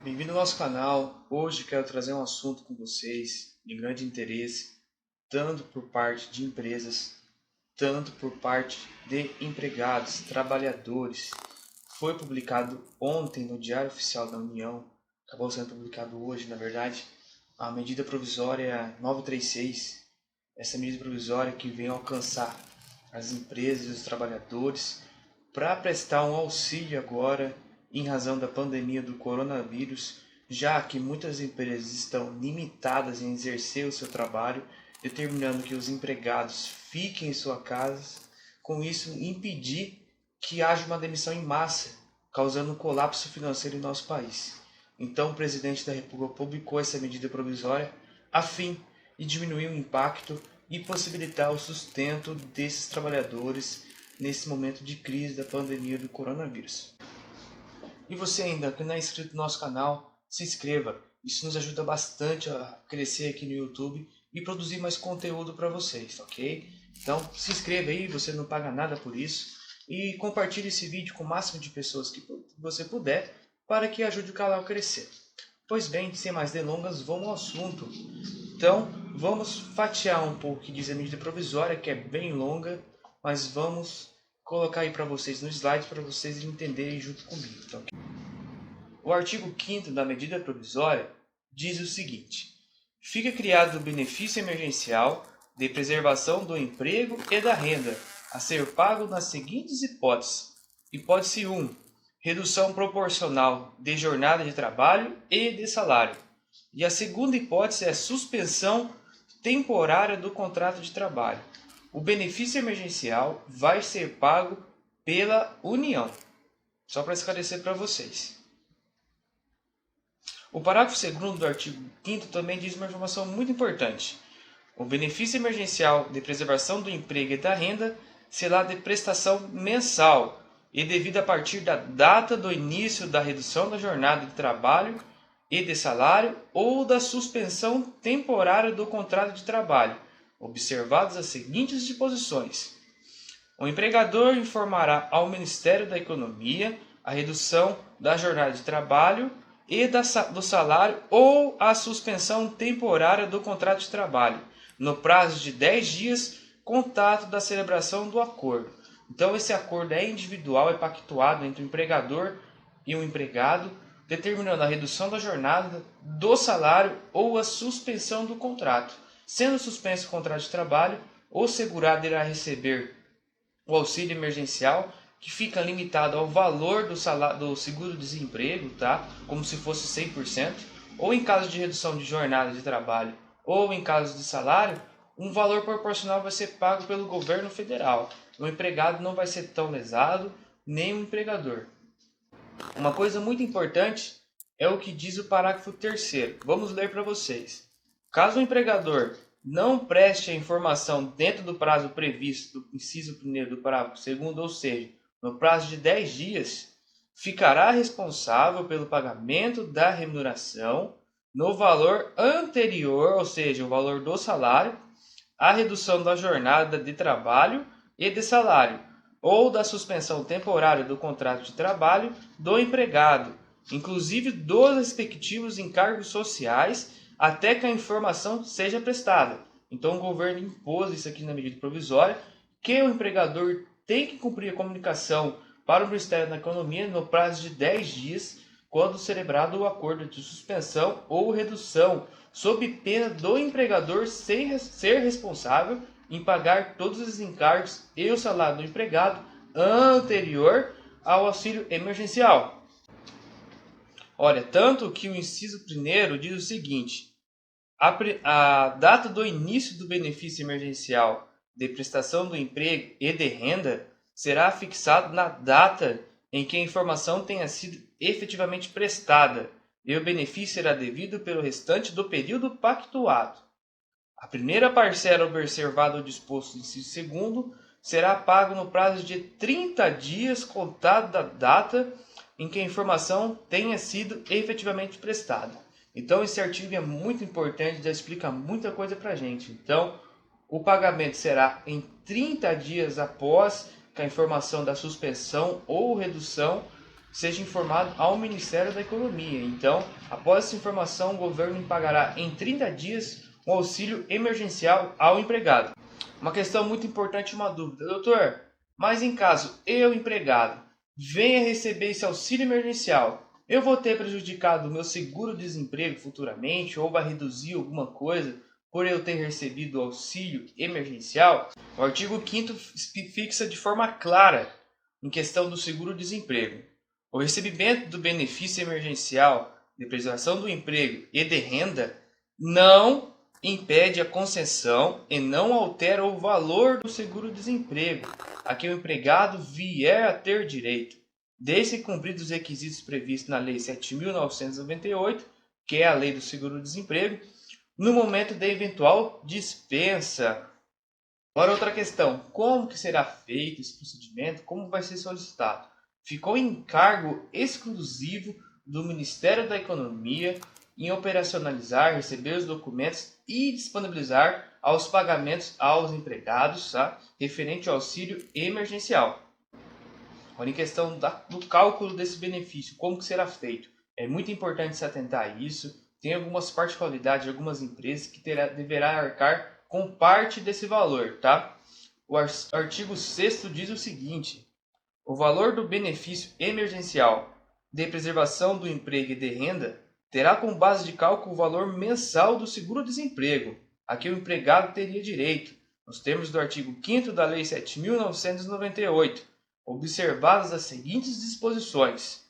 Bem-vindo ao nosso canal. Hoje quero trazer um assunto com vocês de grande interesse, tanto por parte de empresas, tanto por parte de empregados, trabalhadores. Foi publicado ontem no Diário Oficial da União, acabou sendo publicado hoje, na verdade, a medida provisória 936. Essa medida provisória que vem alcançar as empresas e os trabalhadores para prestar um auxílio agora em razão da pandemia do coronavírus, já que muitas empresas estão limitadas em exercer o seu trabalho, determinando que os empregados fiquem em sua casa, com isso impedir que haja uma demissão em massa, causando um colapso financeiro em nosso país. Então o presidente da República publicou essa medida provisória a fim de diminuir o impacto e possibilitar o sustento desses trabalhadores nesse momento de crise da pandemia do coronavírus. E você ainda que não é inscrito no nosso canal, se inscreva. Isso nos ajuda bastante a crescer aqui no YouTube e produzir mais conteúdo para vocês, ok? Então se inscreva aí, você não paga nada por isso. E compartilhe esse vídeo com o máximo de pessoas que você puder para que ajude o canal a crescer. Pois bem, sem mais delongas, vamos ao assunto. Então, vamos fatiar um pouco o que diz a medida provisória, que é bem longa, mas vamos colocar aí para vocês no slide para vocês entenderem junto comigo. Tá, okay? O artigo 5º da medida provisória diz o seguinte: fica criado o benefício emergencial de preservação do emprego e da renda, a ser pago nas seguintes hipóteses. Hipótese 1. Redução proporcional de jornada de trabalho e de salário. E a segunda hipótese é suspensão temporária do contrato de trabalho. O benefício emergencial vai ser pago pela União. Só para esclarecer para vocês. O parágrafo 2º do artigo 5º também diz uma informação muito importante. O benefício emergencial de preservação do emprego e da renda será de prestação mensal e devido a partir da data do início da redução da jornada de trabalho e de salário ou da suspensão temporária do contrato de trabalho, observadas as seguintes disposições. O empregador informará ao Ministério da Economia a redução da jornada de trabalho e do salário ou a suspensão temporária do contrato de trabalho, no prazo de 10 dias, contato da celebração do acordo. Então, esse acordo é individual, é pactuado entre o empregador e o empregado, determinando a redução da jornada, do salário ou a suspensão do contrato. Sendo suspenso o contrato de trabalho, o segurado irá receber o auxílio emergencial, que fica limitado ao valor do seguro-desemprego, tá? Como se fosse 100%, ou em caso de redução de jornada de trabalho, ou em caso de salário, um valor proporcional vai ser pago pelo governo federal. O empregado não vai ser tão lesado, nem o empregador. Uma coisa muito importante é o que diz o parágrafo 3º. Vamos ler para vocês. Caso o empregador não preste a informação dentro do prazo previsto do inciso 1º do parágrafo 2º, ou seja, no prazo de 10 dias, ficará responsável pelo pagamento da remuneração no valor anterior, ou seja, o valor do salário, à redução da jornada de trabalho e de salário, ou da suspensão temporária do contrato de trabalho do empregado, inclusive dos respectivos encargos sociais, até que a informação seja prestada. Então o governo impôs isso aqui na medida provisória, que o empregador tem que cumprir a comunicação para o Ministério da Economia no prazo de 10 dias, quando celebrado o acordo de suspensão ou redução, sob pena do empregador ser responsável em pagar todos os encargos e o salário do empregado anterior ao auxílio emergencial. Olha, tanto que o inciso 1º diz o seguinte: a data do início do benefício emergencial de prestação do emprego e de renda será fixada na data em que a informação tenha sido efetivamente prestada e o benefício será devido pelo restante do período pactuado. A primeira parcela observada o disposto no inciso 2º será pago no prazo de 30 dias contado da data em que a informação tenha sido efetivamente prestada. Então esse artigo é muito importante, já explica muita coisa para a gente. Então o pagamento será em 30 dias após a informação da suspensão ou redução seja informado ao Ministério da Economia. Então, após essa informação, o governo pagará em 30 dias um auxílio emergencial ao empregado. Uma questão muito importante, uma dúvida. Doutor, mas em caso eu, empregado, venha receber esse auxílio emergencial, eu vou ter prejudicado o meu seguro-desemprego futuramente ou vai reduzir alguma coisa por eu ter recebido o auxílio emergencial? O artigo 5º fixa de forma clara em questão do seguro-desemprego. O recebimento do benefício emergencial de preservação do emprego e de renda não impede a concessão e não altera o valor do seguro-desemprego a que o empregado vier a ter direito, desde que cumpridos os requisitos previstos na Lei 7.998, que é a Lei do Seguro-Desemprego, no momento da eventual dispensa. Agora outra questão, como que será feito esse procedimento, como vai ser solicitado? Ficou em encargo exclusivo do Ministério da Economia em operacionalizar, receber os documentos e disponibilizar aos pagamentos aos empregados, tá? Referente ao auxílio emergencial. Agora, em questão do cálculo desse benefício, como que será feito? É muito importante se atentar a isso. Tem algumas particularidades de algumas empresas que deverá arcar com parte desse valor, tá? O artigo 6º diz o seguinte: o valor do benefício emergencial de preservação do emprego e de renda terá como base de cálculo o valor mensal do seguro-desemprego, a que o empregado teria direito, nos termos do artigo 5º da Lei 7.998, observadas as seguintes disposições.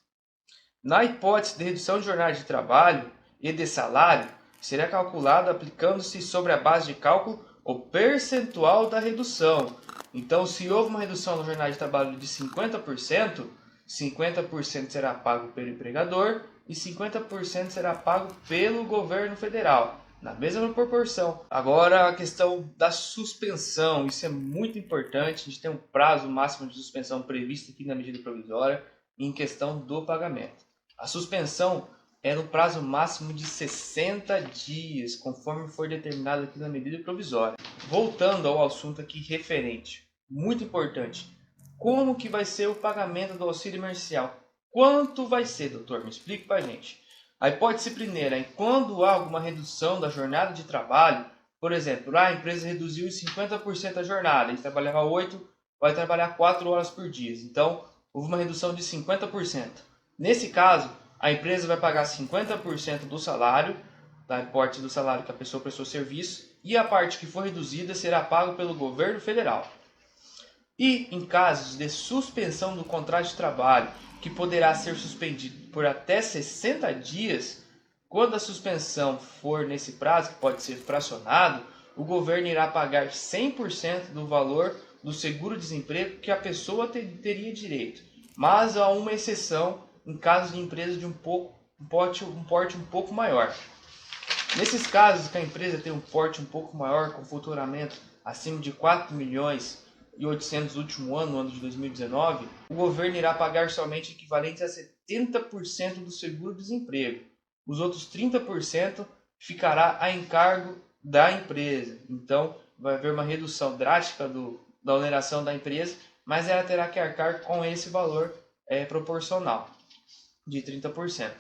Na hipótese de redução de jornada de trabalho e de salário, será calculado aplicando-se sobre a base de cálculo o percentual da redução. Então, se houve uma redução na jornada de trabalho de 50%, 50% será pago pelo empregador e 50% será pago pelo governo federal, na mesma proporção. Agora, a questão da suspensão, isso é muito importante. A gente tem um prazo máximo de suspensão previsto aqui na medida provisória em questão do pagamento. A suspensão é no prazo máximo de 60 dias, conforme for determinado aqui na medida provisória. Voltando ao assunto aqui referente, muito importante, como que vai ser o pagamento do auxílio emergencial? Quanto vai ser, doutor? Me explique para a gente. A hipótese primeira é quando há alguma redução da jornada de trabalho, por exemplo, a empresa reduziu em 50% a jornada, ele trabalhava 8, vai trabalhar 4 horas por dia. Então, houve uma redução de 50%. Nesse caso, a empresa vai pagar 50% do salário, da parte do salário que a pessoa prestou serviço, e a parte que for reduzida será paga pelo governo federal. E em casos de suspensão do contrato de trabalho, que poderá ser suspendido por até 60 dias, quando a suspensão for nesse prazo, que pode ser fracionado, o governo irá pagar 100% do valor do seguro-desemprego que a pessoa teria direito. Mas há uma exceção em casos de empresas de um porte um pouco maior. Nesses casos que a empresa tem um porte um pouco maior, com faturamento acima de 4 milhões e 800 no último ano, no ano de 2019, o governo irá pagar somente equivalente a 70% do seguro-desemprego. Os outros 30% ficará a encargo da empresa. Então, vai haver uma redução drástica da oneração da empresa, mas ela terá que arcar com esse valor proporcional de 30%.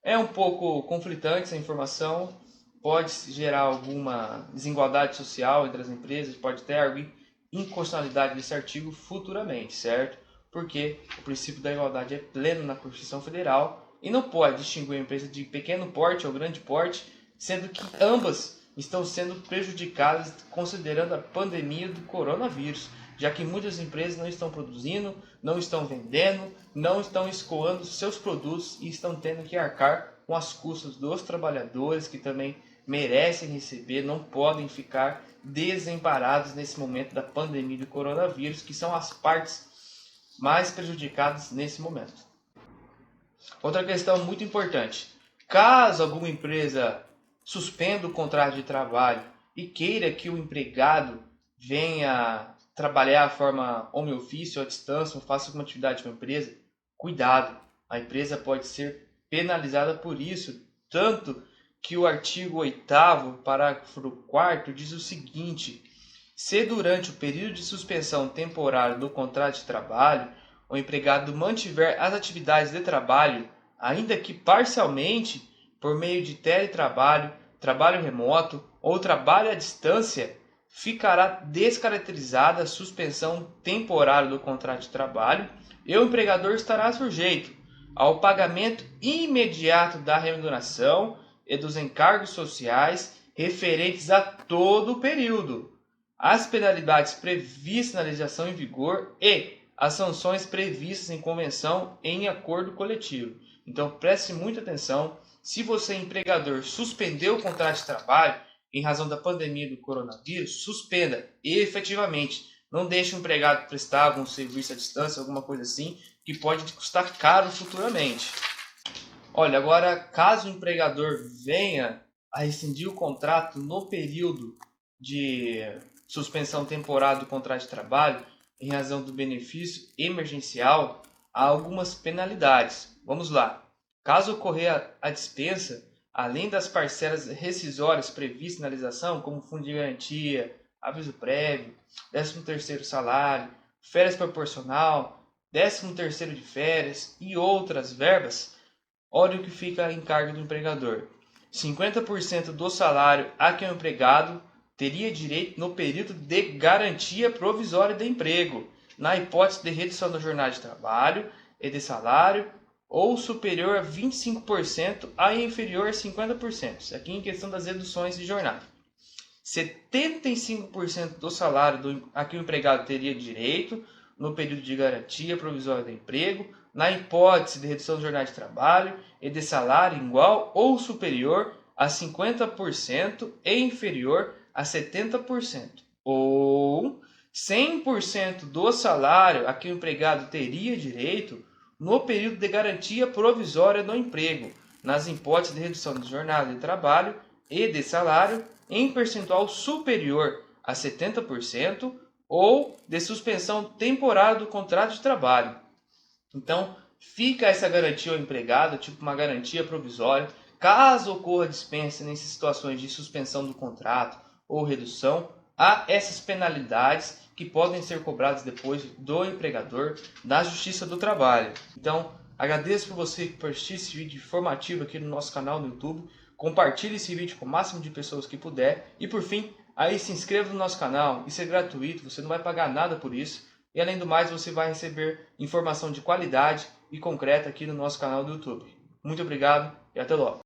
É um pouco conflitante essa informação, pode gerar alguma desigualdade social entre as empresas, pode ter alguma inconstitucionalidade desse artigo futuramente, certo? Porque o princípio da igualdade é pleno na Constituição Federal e não pode distinguir uma empresa de pequeno porte ou grande porte, sendo que ambas estão sendo prejudicadas considerando a pandemia do coronavírus, já que muitas empresas não estão produzindo, não estão vendendo, não estão escoando seus produtos e estão tendo que arcar com as custas dos trabalhadores, que também merecem receber, não podem ficar desamparados nesse momento da pandemia do coronavírus, que são as partes mais prejudicadas nesse momento. Outra questão muito importante: caso alguma empresa suspenda o contrato de trabalho e queira que o empregado venha trabalhar de forma home office ou à distância, ou faça alguma atividade com a empresa, cuidado, a empresa pode ser penalizada por isso, tanto que o artigo 8º, parágrafo 4º, diz o seguinte: se durante o período de suspensão temporária do contrato de trabalho, o empregado mantiver as atividades de trabalho, ainda que parcialmente, por meio de teletrabalho, trabalho remoto ou trabalho à distância, ficará descaracterizada a suspensão temporária do contrato de trabalho e o empregador estará sujeito ao pagamento imediato da remuneração e dos encargos sociais referentes a todo o período, as penalidades previstas na legislação em vigor e as sanções previstas em convenção em acordo coletivo. Então preste muita atenção. Se você, empregador, suspendeu o contrato de trabalho em razão da pandemia do coronavírus, suspenda efetivamente. Não deixe o empregado prestar algum serviço à distância, alguma coisa assim, que pode te custar caro futuramente. Olha, agora, caso o empregador venha a rescindir o contrato no período de suspensão temporária do contrato de trabalho, em razão do benefício emergencial, há algumas penalidades. Vamos lá. Caso ocorrer a dispensa, além das parcelas rescisórias previstas na legislação, como fundo de garantia, aviso prévio, 13º salário, férias proporcional, 13º de férias e outras verbas, olha o que fica em cargo do empregador. 50% do salário a que o empregado teria direito no período de garantia provisória de emprego, na hipótese de redução da jornada de trabalho e de salário, ou superior a 25% a inferior a 50%. Isso aqui em questão das reduções de jornada. 75% do salário a que o empregado teria direito no período de garantia provisória de emprego, na hipótese de redução de jornada de trabalho e de salário igual ou superior a 50% e inferior a 70%. Ou 100% do salário a que o empregado teria direito no período de garantia provisória do emprego, nas hipóteses de redução de jornada de trabalho e de salário em percentual superior a 70% ou de suspensão temporária do contrato de trabalho. Então, fica essa garantia ao empregado, tipo uma garantia provisória. Caso ocorra dispensa nessas situações de suspensão do contrato ou redução, há essas penalidades que podem ser cobradas depois do empregador na Justiça do Trabalho. Então, agradeço por você que assistiu esse vídeo informativo aqui no nosso canal no YouTube. Compartilhe esse vídeo com o máximo de pessoas que puder. E por fim, aí se inscreva no nosso canal. Isso é gratuito, você não vai pagar nada por isso. E além do mais, você vai receber informação de qualidade e concreta aqui no nosso canal do YouTube. Muito obrigado e até logo.